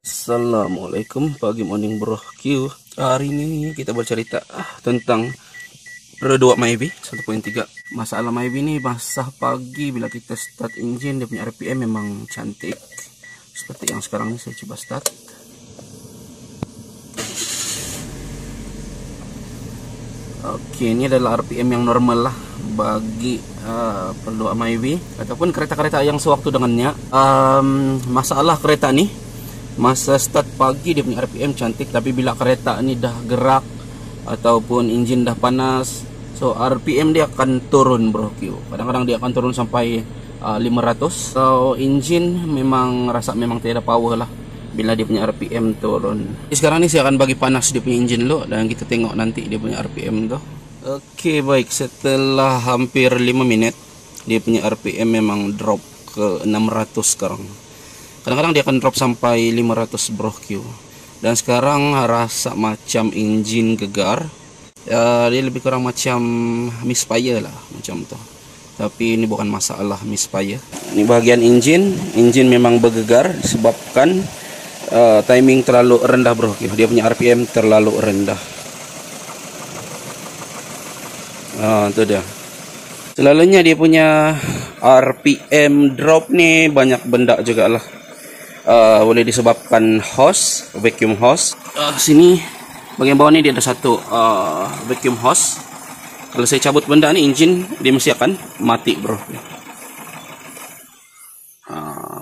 Assalamualaikum, pagi morning bro Q. Hari ini kita bercerita tentang R2 Myvi 1.3. Masalah Myvi ini basah pagi bila kita start engine, dia punya RPM memang cantik. Seperti yang sekarang ini saya coba start. Oke, ini adalah RPM yang normal lah bagi R2 Myvi ataupun kereta-kereta yang sewaktu dengannya. Masalah kereta nih, masa start pagi dia punya RPM cantik, tapi bila kereta ini dah gerak ataupun engine dah panas, so RPM dia akan turun bro Q. Kadang-kadang dia akan turun sampai 500. So engine memang rasa memang tidak ada power lah bila dia punya RPM turun. Jadi sekarang ni saya akan bagi panas dia punya engine dulu dan kita tengok nanti dia punya RPM tu. Oke, baik, setelah hampir 5 menit dia punya RPM memang drop ke 600 sekarang. Kadang-kadang dia akan drop sampai 500 bro Q. Dan sekarang rasa macam engine gegar. Dia lebih kurang macam misfire lah, macam tu. Tapi ini bukan masalah misfire. Ini bahagian engine memang bergegar disebabkan timing terlalu rendah bro Q. Dia punya RPM terlalu rendah. Itu dia. Selalunya dia punya RPM drop nih banyak benda juga lah. Boleh disebabkan hose, vacuum hose. Sini bagian bawah ni dia ada satu vacuum hose. Kalau saya cabut benda ni, engine dia mesti akan mati bro.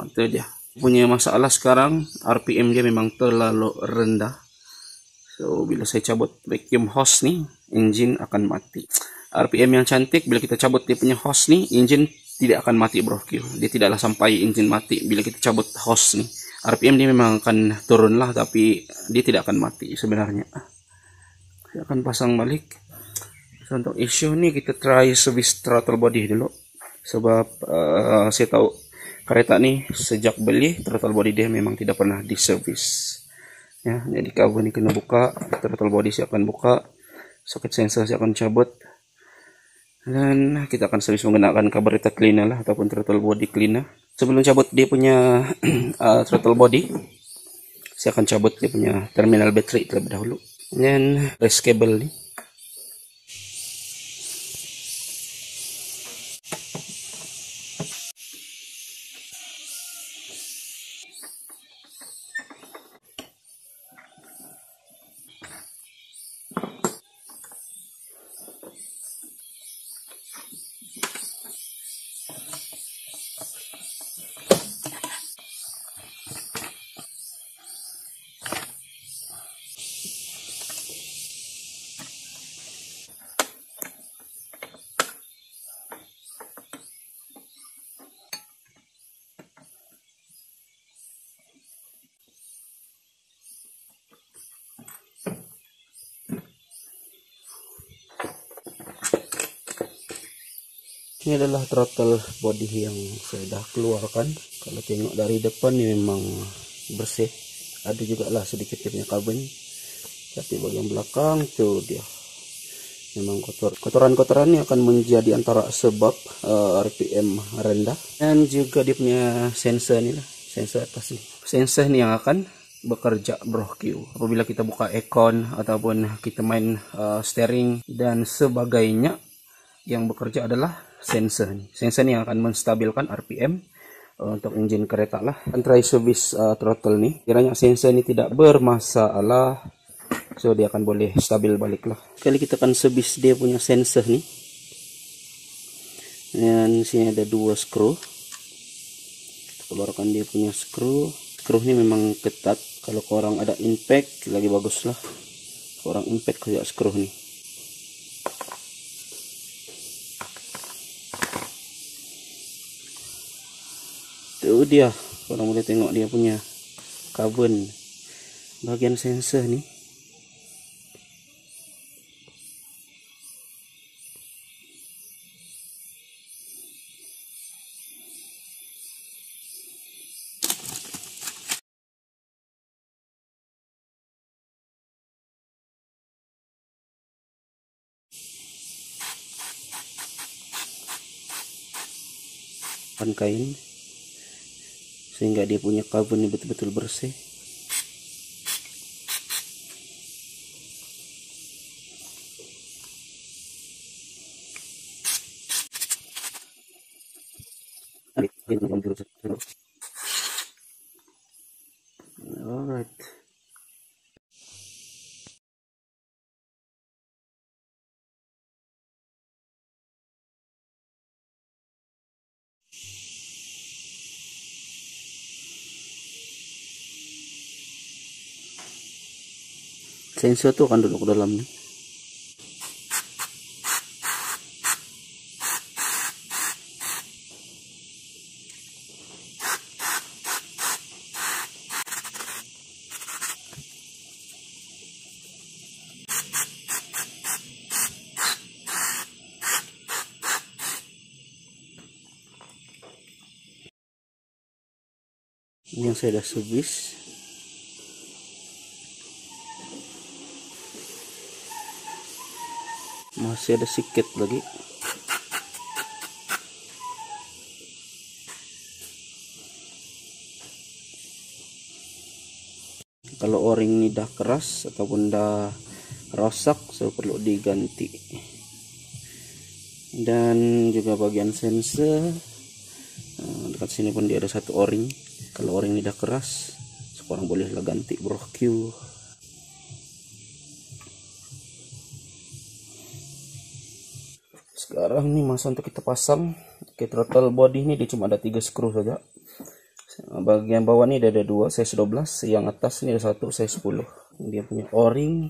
Itu dia. Punya masalah sekarang, RPM dia memang terlalu rendah. So bila saya cabut vacuum hose ni, engine akan mati. RPM yang cantik, bila kita cabut dia punya hose ni, engine tidak akan mati bro Q. Dia tidaklah sampai engine mati bila kita cabut hose ni. RPM dia memang akan turun lah, tapi dia tidak akan mati sebenarnya. Saya akan pasang balik. So, untuk issue ni kita try service throttle body dulu. Sebab saya tahu kereta ni sejak beli throttle body dia memang tidak pernah diservis. Ya, jadi cover ni kena buka, throttle body saya akan buka, socket sensor saya akan cabut. Dan kita akan servis menggunakan carburetor cleaner lah ataupun throttle body cleaner. Sebelum cabut dia punya throttle body, saya akan cabut dia punya terminal battery terlebih dahulu. Dan race cable ni. Ini adalah throttle body yang saya dah keluarkan. Kalau tengok dari depan ni memang bersih. Ada juga lah sedikit dia punya karbon. Tapi bagian belakang tu dia memang kotor. Kotoran-kotoran ni akan menjadi antara sebab RPM rendah. Dan juga dia punya sensor ni lah. Sensor atas ni. Sensor ni yang akan bekerja bro Q. Apabila kita buka aircon ataupun kita main steering dan sebagainya, yang bekerja adalah sensor ni. Sensor ni yang akan menstabilkan RPM untuk engine kereta lah. Akan try service throttle ni. Kiranya sensor ni tidak bermasalah, so dia akan boleh stabil balik lah. Kali kita akan service dia punya sensor ni. Dan sini ada 2 screw. Kita keluarkan dia punya screw. Screw ni memang ketat. Kalau korang ada impact lagi bagus lah. Korang impact kayak screw ni. Itu dia, korang boleh tengok dia punya carbon bahagian sensor ni. Kain sehingga dia punya carbon ini betul-betul bersih. Alright. Sensor tuh akan duduk ke dalam nih. Ini yang saya dah servis. Masih ada sedikit lagi. Kalau o-ring ini dah keras ataupun dah rosak, so perlu diganti. Dan juga bagian sensor, dekat sini pun dia ada satu o-ring. Kalau o-ring ini dah keras, sekarang bolehlah ganti bro Q. Sekarang nih masa untuk kita pasang. Oke, throttle body ini dia cuma ada 3 skru saja. Bagian bawah ini ada 2 size 12, yang atas ini ada 1 size 10. Dia punya o-ring.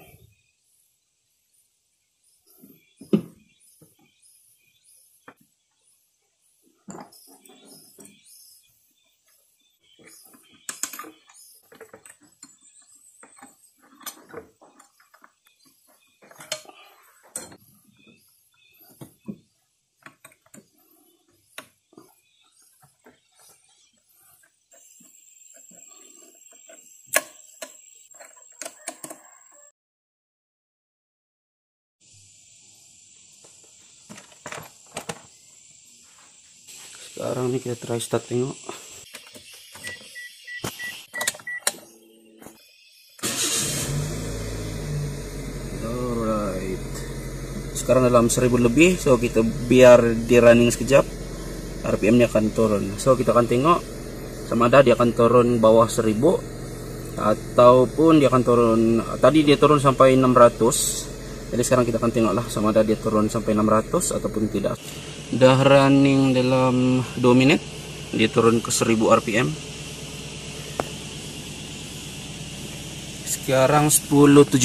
Sekarang nih kita try start, tengok. Alright. Sekarang dalam 1000 lebih, so kita biar di running sekejap, RPM nya akan turun. So kita akan tengok sama ada dia akan turun bawah 1000 ataupun dia akan turun. Tadi dia turun sampai 600. Jadi sekarang kita akan tengok lah sama ada dia turun sampai 600 ataupun tidak. Dah running dalam 2 menit, dia turun ke 1000 rpm. Sekarang 10.17.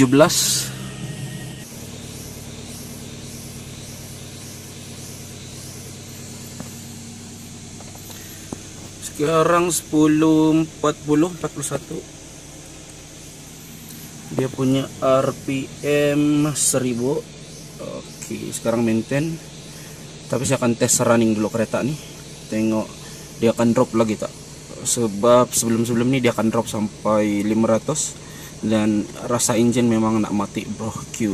Sekarang 10.41. Dia punya rpm 1000. Oke, sekarang maintain. Tapi saya akan tes running dulu kereta nih. Tengok dia akan drop lagi tak. Sebab sebelum-sebelum ini dia akan drop sampai 500. Dan rasa engine memang nak mati bro Q.